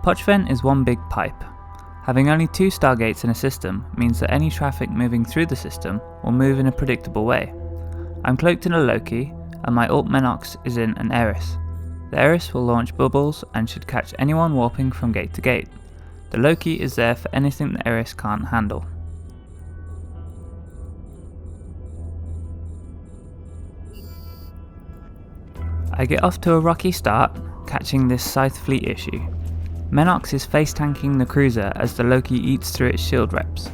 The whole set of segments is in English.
Pochven is one big pipe. Having only 2 stargates in a system means that any traffic moving through the system will move in a predictable way. I'm cloaked in a Loki, and my alt Menox is in an Eris. The Eris will launch bubbles and should catch anyone warping from gate to gate. The Loki is there for anything the Eris can't handle. I get off to a rocky start, catching this Scythe fleet issue. Menox is face tanking the cruiser as the Loki eats through its shield reps.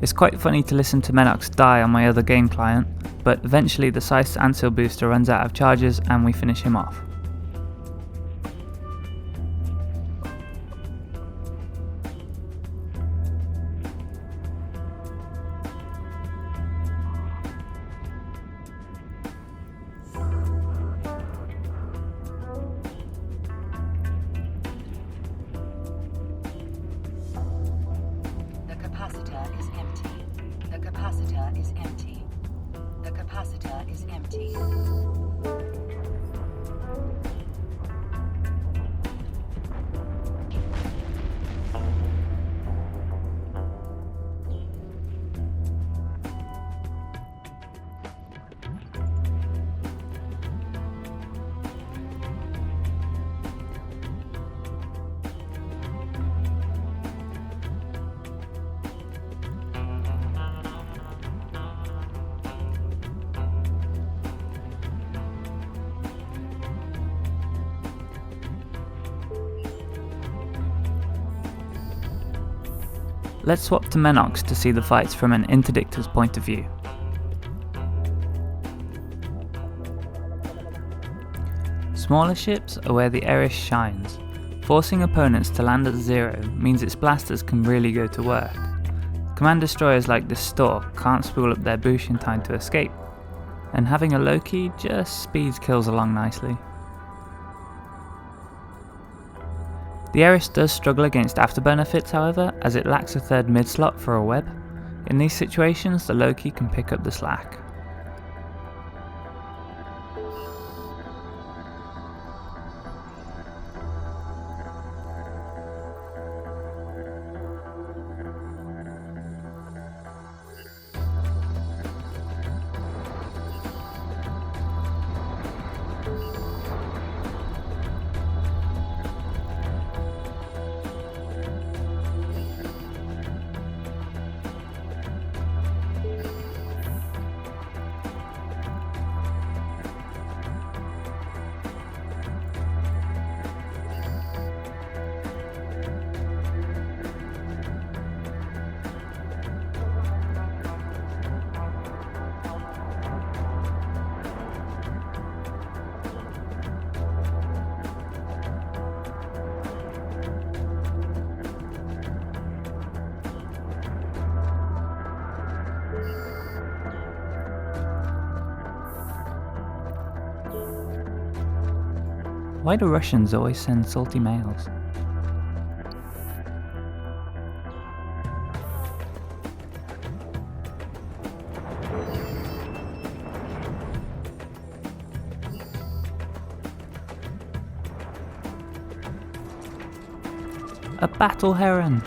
It's quite funny to listen to Menox die on my other game client, but eventually the Scythe's Ancillary booster runs out of charges and we finish him off. Let's swap to Menox to see the fights from an Interdictor's point of view. Smaller ships are where the Eris shines. Forcing opponents to land at 0 means its blasters can really go to work. Command destroyers like the Stork can't spool up their boost in time to escape, and having a Loki just speeds kills along nicely. The Eris does struggle against afterburner fits however, as it lacks a third mid slot for a web. In these situations the Loki can pick up the slack. Why do Russians always send salty mails? A battle heron!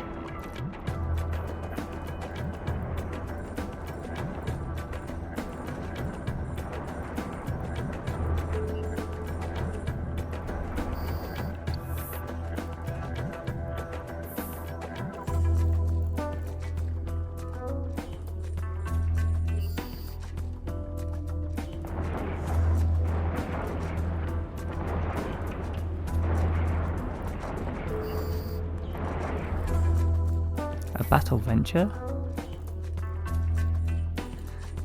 A battle venture?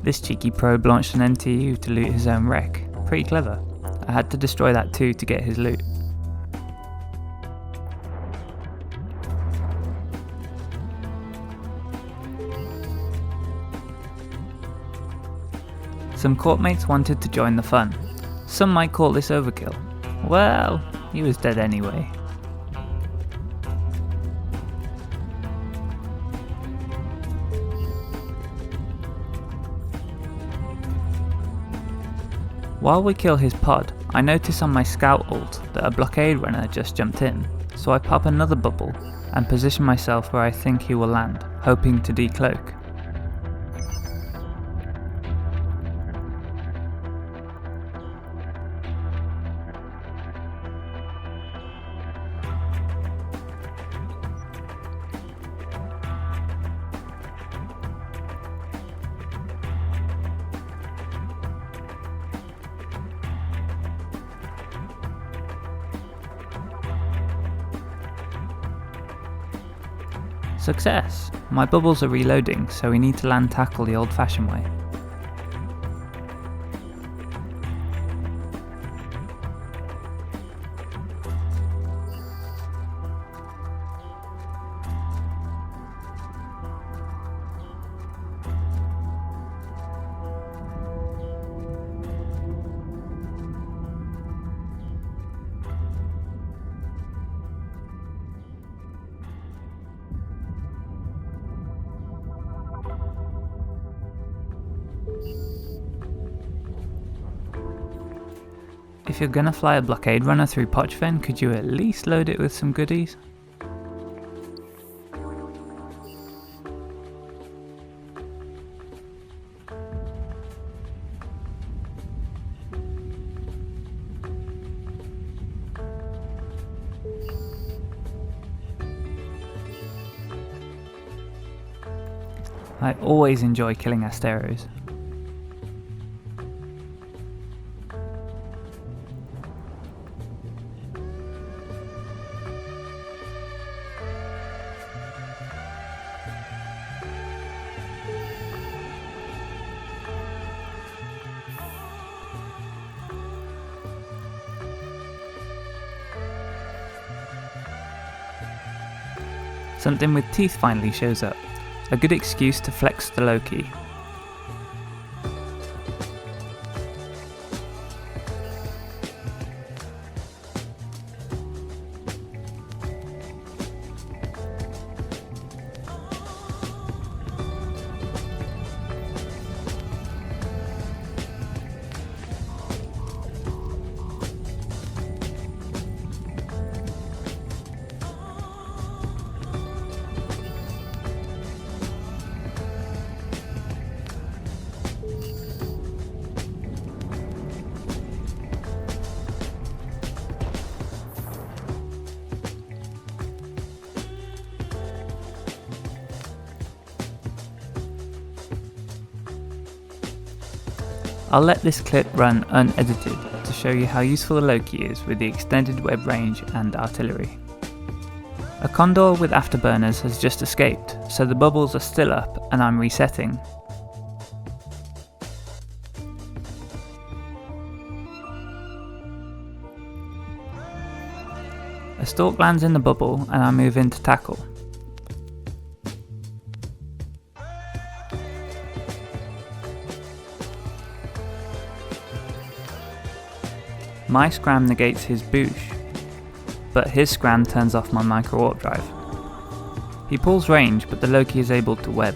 This cheeky probe launched an NTU to loot his own wreck. Pretty clever. I had to destroy that too to get his loot. Some courtmates wanted to join the fun. Some might call this overkill. Well, he was dead anyway. While we kill his pod, I notice on my scout ult that a blockade runner just jumped in, so I pop another bubble and position myself where I think he will land, hoping to decloak. Success! My bubbles are reloading, so we need to land tackle the old-fashioned way. If you're gonna fly a blockade runner through Pochven, could you at least load it with some goodies? I always enjoy killing Asteros. Something with teeth finally shows up. A good excuse to flex the Loki. I'll let this clip run unedited to show you how useful the Loki is with the extended web range and artillery. A condor with afterburners has just escaped, so the bubbles are still up and I'm resetting. A stalk lands in the bubble and I move in to tackle. My scram negates his boosh, but his scram turns off my Microwarpdrive. He pulls range, but the Loki is able to web.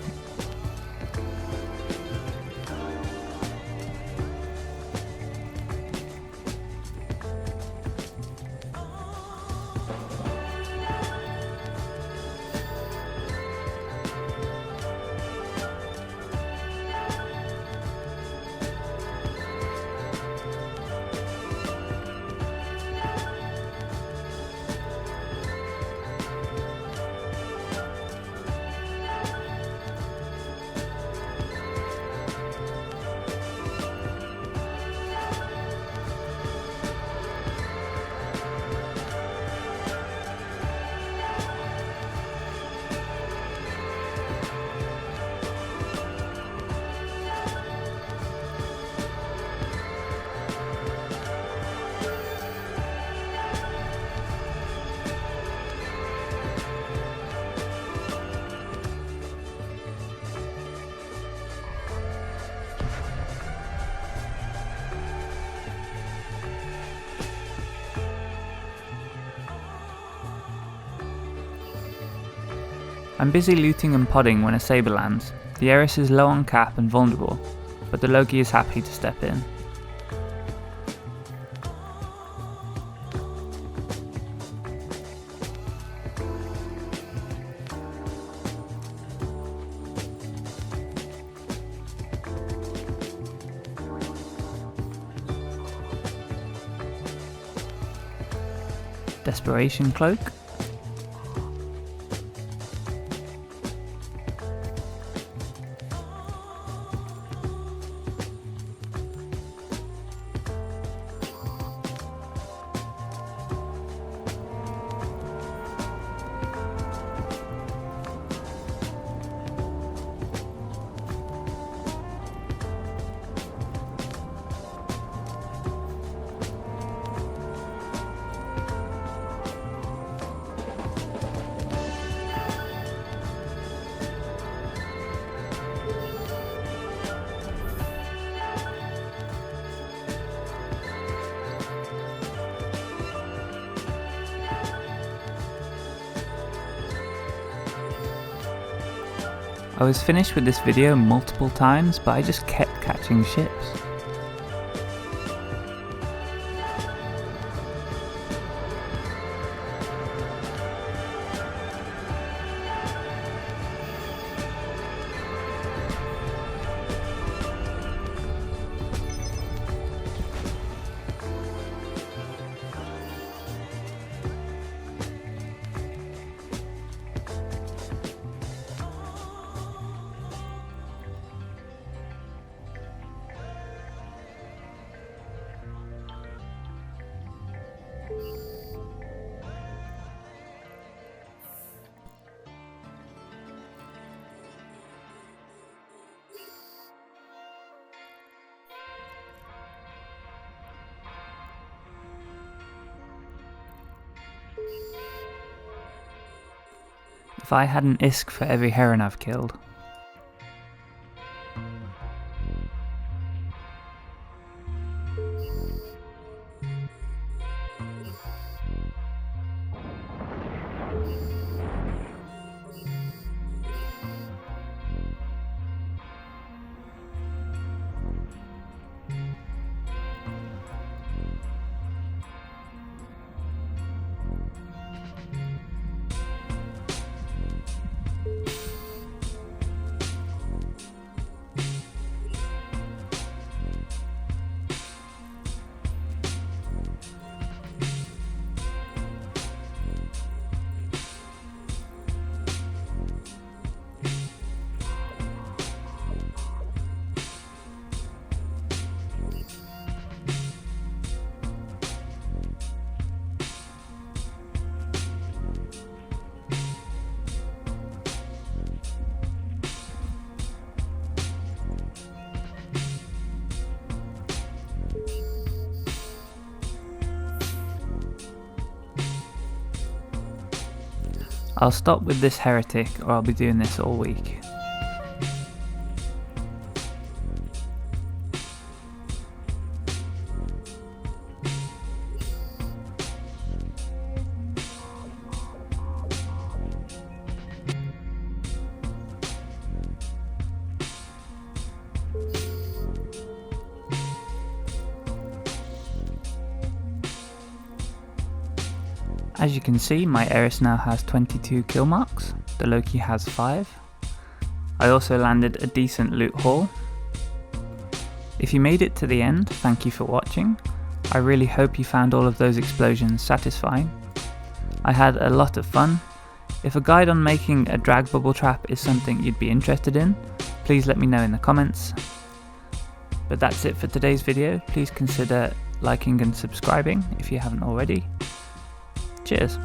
I'm busy looting and podding when a saber lands. The Eris is low on cap and vulnerable, but the Loki is happy to step in. Desperation Cloak. I was finished with this video multiple times, but I just kept catching ships. If I had an ISK for every heron I've killed. I'll stop with this heretic or I'll be doing this all week. As you can see, my Eris now has 22 kill marks, the Loki has 5. I also landed a decent loot haul. If you made it to the end, thank you for watching. I really hope you found all of those explosions satisfying. I had a lot of fun. If a guide on making a drag bubble trap is something you'd be interested in, please let me know in the comments. But that's it for today's video. Please consider liking and subscribing if you haven't already. Cheers.